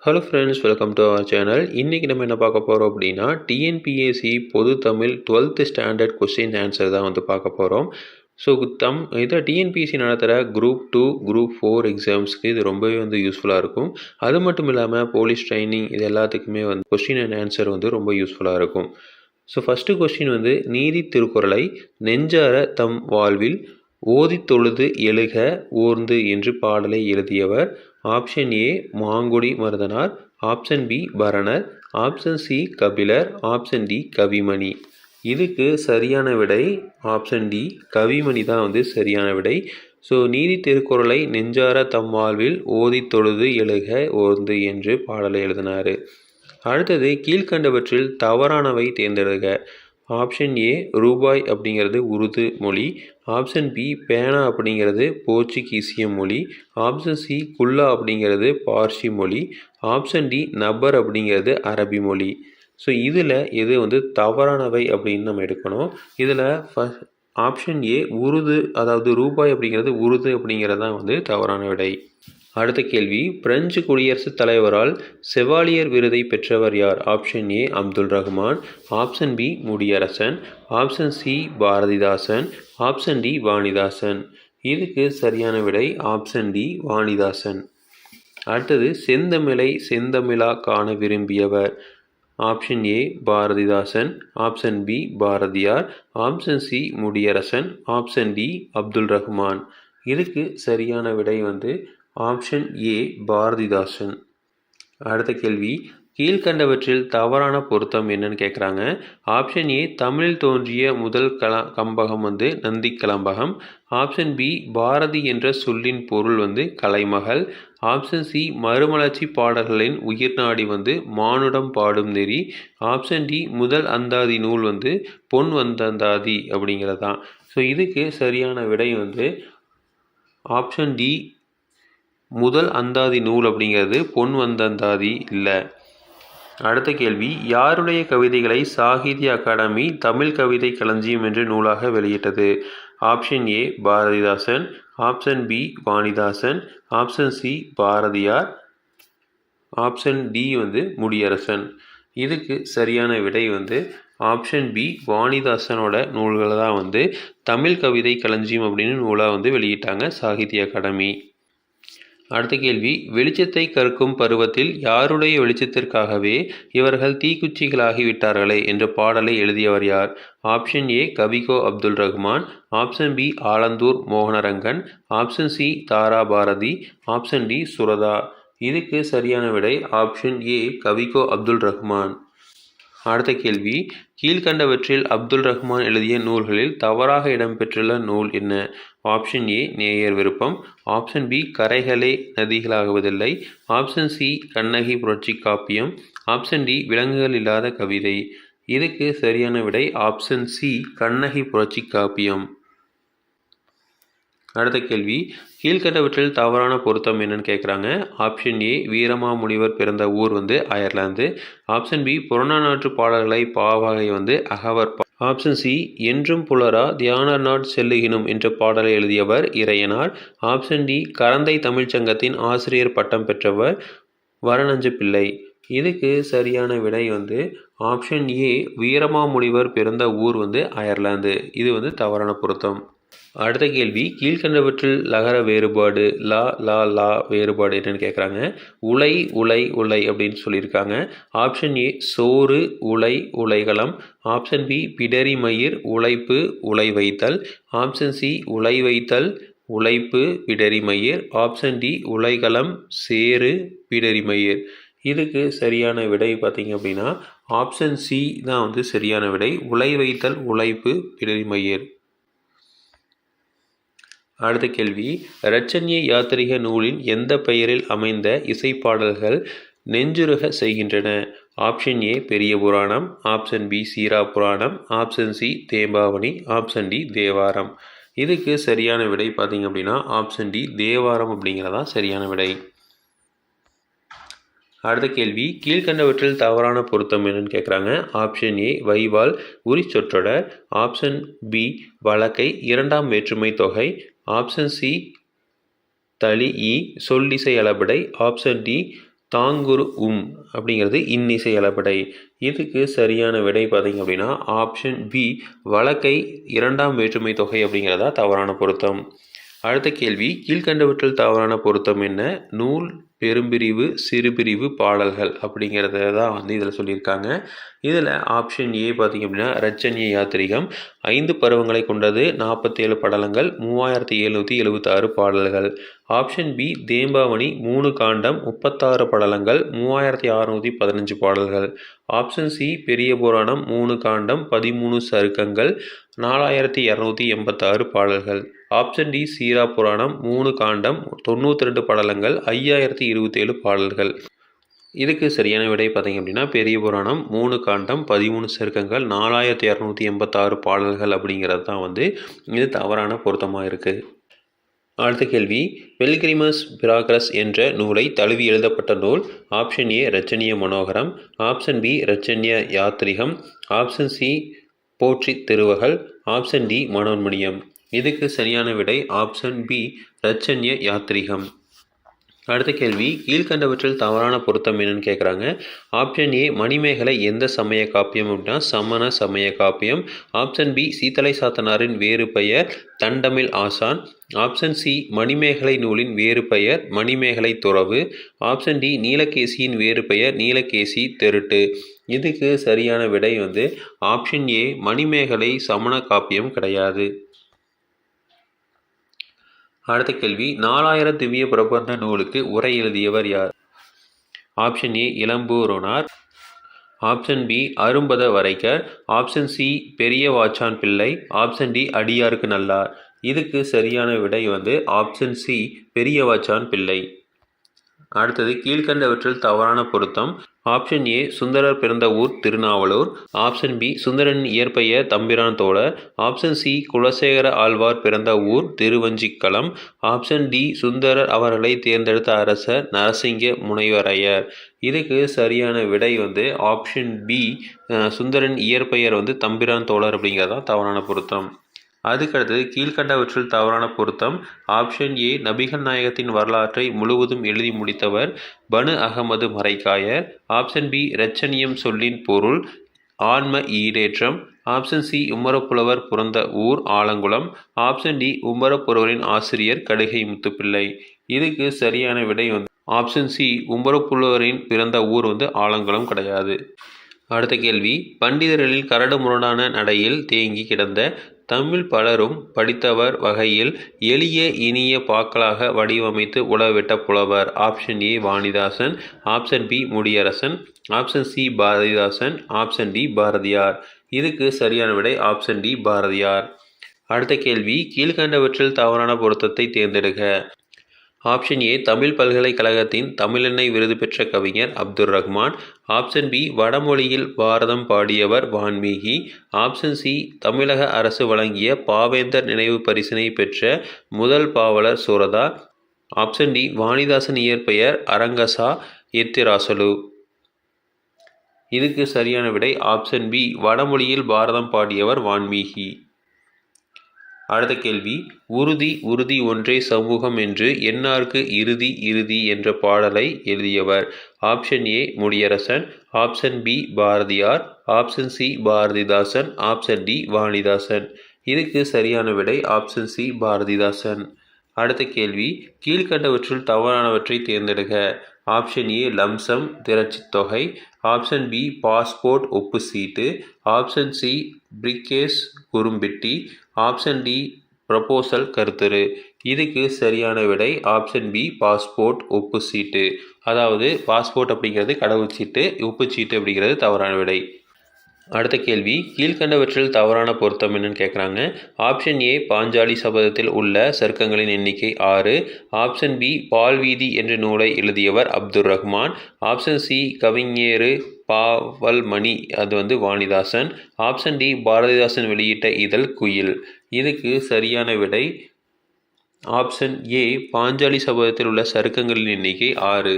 Hello friends, welcome to our channel. இன்றைக்கி நம்ம என்ன பார்க்க போகிறோம் அப்படின்னா, டிஎன்பிஎஸ்சி பொது Tamil 12th standard question answer தான் வந்து பார்க்க போகிறோம். ஸோ இதை டிஎன்பிஎஸ்சி நடத்துகிற குரூப் 2, குரூப் 4 எக்ஸாம்ஸ்க்கு இது ரொம்பவே வந்து யூஸ்ஃபுல்லாக இருக்கும். அது மட்டும் இல்லாமல் போலீஸ் ட்ரைனிங் இது எல்லாத்துக்குமே வந்து கொஸ்டின் அண்ட் ஆன்சர் வந்து ரொம்ப யூஸ்ஃபுல்லாக இருக்கும். ஸோ ஃபஸ்ட்டு கொஸ்டின் வந்து, நீதி திருக்குறளை நெஞ்சார தம் வாழ்வில் ஓதித் தொழுது எழுக ஓர்ந்து என்று பாடலை எழுதியவர்? Option A Mangudi Marudhanar, option B Paranar, option C Kapilar, option D Kavimani. இதுக்கு சரியான விடை ஆப்ஷன் டி கவிமணி தான் வந்து சரியான விடை. ஸோ நீதி திருக்குறளை நெஞ்சார தம் வாழ்வில் ஓதித் தொழுது எழுக ஓர்ந்து என்று பாடலை எழுதினார். அடுத்தது, கீழ்கண்டவற்றில் தவறானவை தேர்ந்தெடுக. ஆப்ஷன் ஏ ரூபாய் அப்படிங்கிறது உருது மொழி, ஆப்ஷன் பி பேனா அப்படிங்கிறது போர்ச்சுகீசிய மொழி, ஆப்ஷன் சி குல்லா அப்படிங்கிறது பார்சி மொழி, ஆப்ஷன் டி நபர் அப்படிங்கிறது அரபி மொழி. ஸோ இதில் எது வந்து தவறானவை அப்படின்னு நம்ம எடுக்கணும். இதில் ஆப்ஷன் ஏ உருது, அதாவது ரூபாய் அப்படிங்கிறது உருது அப்படிங்கிறது தான் வந்து தவறான விடை. அடுத்த கேள்வி, பிரெஞ்சு குடியரசுத் தலைவரால் செவாலியர் விருதை பெற்றவர் யார்? Option A Abdul Rahman, option B Mudiyarasan, option C Bharathidasan, option D Vanidasan. இதுக்கு சரியான விடை ஆப்ஷன் டி வாணிதாசன். அடுத்தது, செந்தமிழை செந்தமிழா காண விரும்பியவர்? Option A Bharathidasan, option B Bharathiyar, option C Mudiyarasan, option D Abdul Rahman. இதுக்கு சரியான விடை வந்து ஆப்ஷன் ஏ பாரதிதாசன். அடுத்த கேள்வி, கீழ்கண்டவற்றில் தவறான பொருத்தம் என்னன்னு கேட்குறாங்க. ஆப்ஷன் ஏ தமிழில் தோன்றிய முதல் கம்பகம் வந்து நந்தி கலம்பகம், ஆப்ஷன் பி பாரதி என்ற சொல்லின் பொருள் வந்து கலைமகள், ஆப்ஷன் சி மறுமலர்ச்சி பாடல்களின் உயிர்நாடி வந்து மானுடம் பாடும் நெறி, ஆப்ஷன் டி முதல் அந்தாதி நூல் வந்து பொன் வந்தந்தாதி அப்படிங்கிறதான். ஸோ இதுக்கு சரியான விடை வந்து ஆப்ஷன் டி முதல் அந்தாதி நூல் அப்படிங்கிறது பொன் வந்தந்தாதி இல்லை. அடுத்த கேள்வி, யாருடைய கவிதைகளை சாகித்ய அகாடமி தமிழ் கவிதை களஞ்சியம் என்று நூலாக வெளியிட்டது? Option A Bharathidasan, option B Vanidasan, option C Bharathiyar, option D வந்து முடியரசன். இதுக்கு சரியான விடை வந்து ஆப்ஷன் பி வாணிதாசனோட நூல்களை தான் வந்து தமிழ் கவிதை களஞ்சியம் அப்படின்னு நூலாக வந்து வெளியிட்டாங்க சாகித்ய அகாடமி. அடுத்த கேள்வி, வெளிச்சத்தை கற்கும் பருவத்தில் யாருடைய வெளிச்சத்திற்காகவே இவர்கள் தீக்குச்சிகளாகி விட்டார்களே என்ற பாடலை எழுதியவர் யார்? Option A Kavikko Abdul Rahman, option B Alandur Mohanarangan, option C Thara Bharathi, option D Suratha. இதுக்கு சரியான விடை ஆப்ஷன் ஏ கவிகோ அப்துல் ரஹ்மான். அடுத்த கேள்வி, கீழ்கண்டவற்றில் அப்துல் ரஹ்மான் எழுதிய நூல்களில் தவறாக இடம்பெற்றுள்ள நூல் என்ன? ஆப்ஷன் ஏ நேயர் விருப்பம், ஆப்ஷன் பி கரைகளே நதிகளாகுவதில்லை, ஆப்ஷன் சி கண்ணகி புரட்சி காப்பியம், ஆப்ஷன் டி விலங்குகள் இல்லாத கவிதை. இதுக்கு சரியான விடை ஆப்ஷன் சி கண்ணகி புரட்சி காப்பியம். அடுத்த கேள்வி, கீழ்கண்டவற்றில் தவறான பொருத்தம் என்னன்னு கேட்குறாங்க. ஆப்ஷன் ஏ வீரமாமுனிவர் பிறந்த ஊர் வந்து அயர்லாந்து, ஆப்ஷன் பி புறநானூற்று பாடல்களை பாவகை வந்து அகவர், ஆப்ஷன் சி என்றும் புலரா தியானர் நாட் செல்லுகினும் என்ற பாடலை எழுதியவர் இறையனார், ஆப்ஷன் டி கரந்தை தமிழ்ச்சங்கத்தின் ஆசிரியர் பட்டம் பெற்றவர் வரநஞ்ச பிள்ளை. இதுக்கு சரியான விடை வந்து ஆப்ஷன் ஏ வீரமாமுனிவர் பிறந்த ஊர் வந்து அயர்லாந்து. இது வந்து தவறான பொருத்தம். அடுத்த கேள்வி, கீழ்கண்டவற்றில் லகர வேறுபாடு லா லா லா வேறுபாடு என்னன்னு கேட்குறாங்க. உலை உலை உலை அப்படின்னு சொல்லியிருக்காங்க. ஆப்ஷன் ஏ சோறு உலை உலைகளம், ஆப்ஷன் பி பிடரி மயிர் உழைப்பு உலை வைத்தல், ஆப்ஷன் சி உலை வைத்தல் உழைப்பு பிடரி மயிர், ஆப்ஷன் டி உலைகளம் சேறு பிடரி மயிர். இதுக்கு சரியான விடை பார்த்தீங்க அப்படின்னா ஆப்ஷன் சி தான் வந்து சரியான விடை, உலை வைத்தல் உழைப்பு பிடரி மயிர். அடுத்த கேள்வி, இரட்சண்ய யாத்திரிக நூலின் எந்த பெயரில் அமைந்த இசைப்பாடல்கள் நெஞ்சுருக செய்கின்றன? ஆப்ஷன் ஏ பெரிய புராணம், ஆப்ஷன் பி சீரா புராணம், option C Thembavani, option D Thevaram. இதுக்கு சரியான விடை பார்த்தீங்க அப்படின்னா ஆப்ஷன் டி தேவாரம் அப்படிங்கிறதான் சரியான விடை. அடுத்த கேள்வி, கீழ்கண்டவற்றில் தவறான பொருத்தம் என்னன்னு கேட்குறாங்க. ஆப்ஷன் ஏ வைவால் உரி சொற்றொடர், ஆப்ஷன் பி வழக்கை இரண்டாம் வேற்றுமை தொகை, ஆப்ஷன் சி தளி இ சொல்லிசை அளபடை, ஆப்ஷன் டி தாங்குரு அப்படிங்கிறது இன்னிசை அளபடை. இதுக்கு சரியான விடை பார்த்தீங்க அப்படின்னா ஆப்ஷன் பி வழக்கை இரண்டாம் வேற்றுமை தொகை அப்படிங்கிறதா தவறான பொருத்தம். அடுத்த கேள்வி, கீழ்கண்டவற்றில் தவறான பொருத்தம் என்ன? நூல், பெரும்பிரிவு, சிறுபிரிவு பாடல்கள் அப்படிங்கிறத தான் இதில் சொல்லியிருக்காங்க. இதில் ஆப்ஷன் ஏ பார்த்திங்க அப்படின்னா ரச்சன்ய யாத்திரிகம் 5 பருவங்களை கொண்டது, 47 படலங்கள், 3776 பாடல்கள். ஆப்ஷன் பி தேம்பாவணி 3 காண்டம், 36 படலங்கள், 3615 பாடல்கள். ஆப்ஷன் சி பெரிய புராணம் 3 காண்டம், 13 சருக்கங்கள், 4286 பாடல்கள். ஆப்ஷன் டி சீரா புராணம் 3 காண்டம், 92 படலங்கள், 5027 பாடல்கள். இதுக்கு சரியான விடை பார்த்தீங்க அப்படின்னா பெரிய புராணம் 3 காண்டம், 13 சருக்கங்கள், 4286 பாடல்கள் அப்படிங்கிறது தான் இது தவறான பொருத்தமாக இருக்குது. அடுத்த கேள்வி, பெல்கிரிமஸ் பிராக்ரஸ் என்ற நூலை தழுவி எழுதப்பட்ட நூல். ஆப்ஷன் ஏ ரச்சனிய மனோகரம், ஆப்ஷன் பி ரச்சன்ய யாத்திரிகம், ஆப்ஷன் சி போற்றி திருவகல், ஆப்ஷன் டி மனோன்மணியம். இதுக்கு சரியான விடை ஆப்ஷன் பி ரச்சன்ய யாத்திரிகம். அடுத்த கேள்வி, கீழ்கண்டவற்றில் தவறான பொருத்தம் என்னன்னு கேட்குறாங்க. ஆப்ஷன் ஏ மணிமேகலை எந்த சமய காப்பியம் அப்படின்னா சமண சமய காப்பியம். ஆப்ஷன் பி சீத்தலை சாத்தனாரின் வேறு பெயர் தண்டமிழ் ஆசான். ஆப்ஷன் சி மணிமேகலை நூலின் வேறு பெயர் மணிமேகலை துறவு. ஆப்ஷன் டி நீலகேசியின் வேறு பெயர் நீலகேசி தெருட்டு. இதுக்கு சரியான விடை ஆப்ஷன் ஏ மணிமேகலை சமண காப்பியம் கிடையாது. அடுத்த கேள்வி, 4000 திவ்ய பிரபந்த நூலுக்கு உரை எழுதியவர் யார்? Option A Ilampooranar, option B அரும்பத வரைக்கர், ஆப்ஷன் சி பெரிய வாச்சான் பிள்ளை, ஆப்ஷன் டி அடியாருக்கு நல்லார். இதுக்கு சரியான விடை ஆப்ஷன் சி பெரிய வாச்சான் பிள்ளை. அடுத்தது, கீழ்கண்டவற்றில் தவறான பொருத்தம். ஆப்ஷன் ஏ சுந்தரர் பிறந்த ஊர் திருநாவலூர், ஆப்ஷன் பி சுந்தரன் இயற்பெயர் தம்பிரான் தோழர், ஆப்ஷன் சி குலசேகர ஆழ்வார் பிறந்த ஊர் திருவஞ்சிக்களம், ஆப்ஷன் டி சுந்தரர் அவர்களை தேர்ந்தெடுத்த அரசர் நரசிங்க முனைவரையர். இதுக்கு சரியான விடை ஆப்ஷன் பி சுந்தரன் இயற்பெயர் தம்பிரான் தோழர் அப்படிங்கிறதான் தவறான பொருத்தம். அதுக்கடுத்தது, கீழ்கண்டவற்றில் தவறான பொருத்தம். ஆப்ஷன் ஏ நபிகள் நாயகத்தின் வரலாற்றை முழுவதும் எழுதி முடித்தவர் பனு அகமது மரைக்காயர், ஆப்ஷன் பி இரச்சனியம் சொல்லின் பொருள் ஆன்ம ஈடேற்றம், ஆப்ஷன் சி உம்மரப்புலவர் பிறந்த ஊர் ஆலங்குளம், ஆப்ஷன் டி உம்மரப்புலவரின் ஆசிரியர் கடுகை முத்துப்பிள்ளை. இதுக்கு சரியான விடை ஆப்ஷன் சி உம்மரப்புலவரின் பிறந்த ஊர் ஆலங்குளம் கிடையாது. அடுத்த கேள்வி, பண்டிதர்களில் கரடு முரடான நடையில் தேங்கி கிடந்த தமிழ் பலரும் படித்தவர் வகையில் எளிய இனிய பாக்களாக வடிவமைத்து உலவிட்ட புலவர். Option A Vanidasan, option B Mudiyarasan, option C Bharathidasan, option D Bharathiyar. இதுக்கு சரியான விடை ஆப்ஷன் டி பாரதியார். அடுத்த கேள்வி, கீழ்கண்டவற்றில் தவறான பொருத்தத்தை தேர்ந்தெடுக்க. ஆப்ஷன் ஏ தமிழ் பல்கலைக்கழகத்தின் தமிழெண்ணெய் விருது பெற்ற கவிஞர் அப்துல் ரஹ்மான், ஆப்ஷன் பி வடமொழியில் பாரதம் பாடியவர் வான்மீகி, ஆப்ஷன் சி தமிழக அரசு வழங்கிய பாவேந்தர் நினைவு பரிசினை பெற்ற முதல் பாவலர் சுரதா, ஆப்ஷன் டி வாணிதாசன் இயற்பெயர் அரங்கசா எத்திராசலு. இதுக்கு சரியான விடை ஆப்ஷன் பி வடமொழியில் பாரதம் பாடியவர் வான்மீகி. அடுத்த கேள்வி, உறுதி உறுதி ஒன்றே சமூகம் என்று என்னார்க்கு இறுதி இறுதி என்ற பாடலை எழுதியவர். Option A Mudiyarasan, option B Bharathiyar, option C Bharathidasan, option D Vanidasan. இதுக்கு சரியான விடை ஆப்ஷன் சி பாரதிதாசன். அடுத்த கேள்வி, கீழ்கண்டவற்றுள் தவறானவற்றை தேர்ந்தெடுக்க. ஆப்ஷன் ஏ லம்சம் திரட்சித் தொகை, ஆப்ஷன் பி பாஸ்போர்ட் ஒப்பு சீட்டு, ஆப்ஷன் சி பிரிகேஸ் குறும்பெட்டி, ஆப்ஷன் டி ப்ரப்போசல் கருத்துரு. இதுக்கு சரியான விடை ஆப்ஷன் பி பாஸ்போர்ட் ஒப்பு சீட்டு. அதாவது பாஸ்போர்ட் அப்படிங்கிறது கடவுச்சீட்டு, ஒப்புச்சீட்டு அப்படிங்கிறது தவறான விடை. அடுத்த கேள்வி, கீழ்கண்டவற்றில் தவறான பொருத்தம் என்னன்னு கேட்குறாங்க. ஆப்ஷன் ஏ பாஞ்சாலி சபதத்தில் உள்ள சர்க்கங்களின் எண்ணிக்கை 6, ஆப்ஷன் பி பால்வீதி என்ற நூலை எழுதியவர் அப்துல் ரஹ்மான், ஆப்ஷன் சி கவிஞேறு பாவல்மணி அது வாணிதாசன், ஆப்ஷன் டி பாரதிதாசன் வெளியிட்ட இதழ் குயில். இதுக்கு சரியான விடை ஆப்ஷன் ஏ பாஞ்சாலி சபதத்தில் உள்ள சருக்கங்களின் எண்ணிக்கை 6.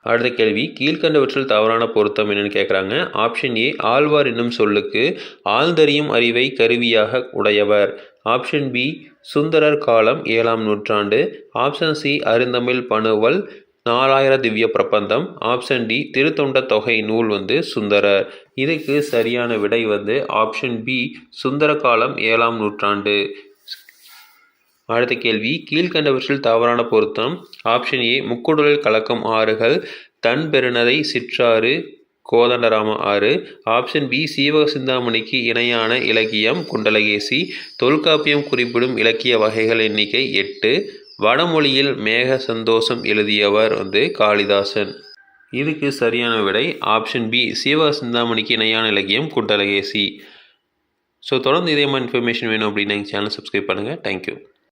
அடுத்த கேள்வி, கீழ்கண்டவற்றில் தவறான பொருத்தம் என்னன்னு கேட்குறாங்க. ஆப்ஷன் ஏ ஆழ்வார் என்னும் சொல்லுக்கு ஆழ்ந்தறியும் அறிவை கருவியாக உடையவர், ஆப்ஷன் பி சுந்தரர் காலம் 7ஆம் நூற்றாண்டு, option C அருந்தமிழ் பணுவல் 4000 Divya Prabandham. Option D திருத்தொண்ட தொகை நூல் சுந்தரர். இதுக்கு சரியான விடை ஆப்ஷன் பி சுந்தர காலம் 7ஆம் நூற்றாண்டு. அடுத்த கேள்வி, கீழ்கண்டவற்றில் தவறான பொருத்தம். ஆப்ஷன் ஏ முக்குடலில் கலக்கும் ஆறுகள் தன் பெருநதை சிற்றாறு கோதண்டராம ஆறு. ஆப்ஷன் பி சீவக சிந்தாமணிக்கு இணையான இலக்கியம் குண்டலகேசி. தொல்காப்பியம் குறிப்பிடும் இலக்கிய வகைகள் எண்ணிக்கை 8. வடமொழியில் மேக சந்தோஷம் எழுதியவர் காளிதாசன். இதுக்கு சரியான விடை ஆப்ஷன் பி சீவக சிந்தாமணிக்கு இணையான இலக்கியம் குண்டலகேசி. ஸோ தொடர்ந்து இதே மாதிரி இன்ஃபர்மேஷன் வேணும் அப்படின்னா எங்கள் சேனல் சப்ஸ்கிரைப் பண்ணுங்கள். தேங்க்யூ.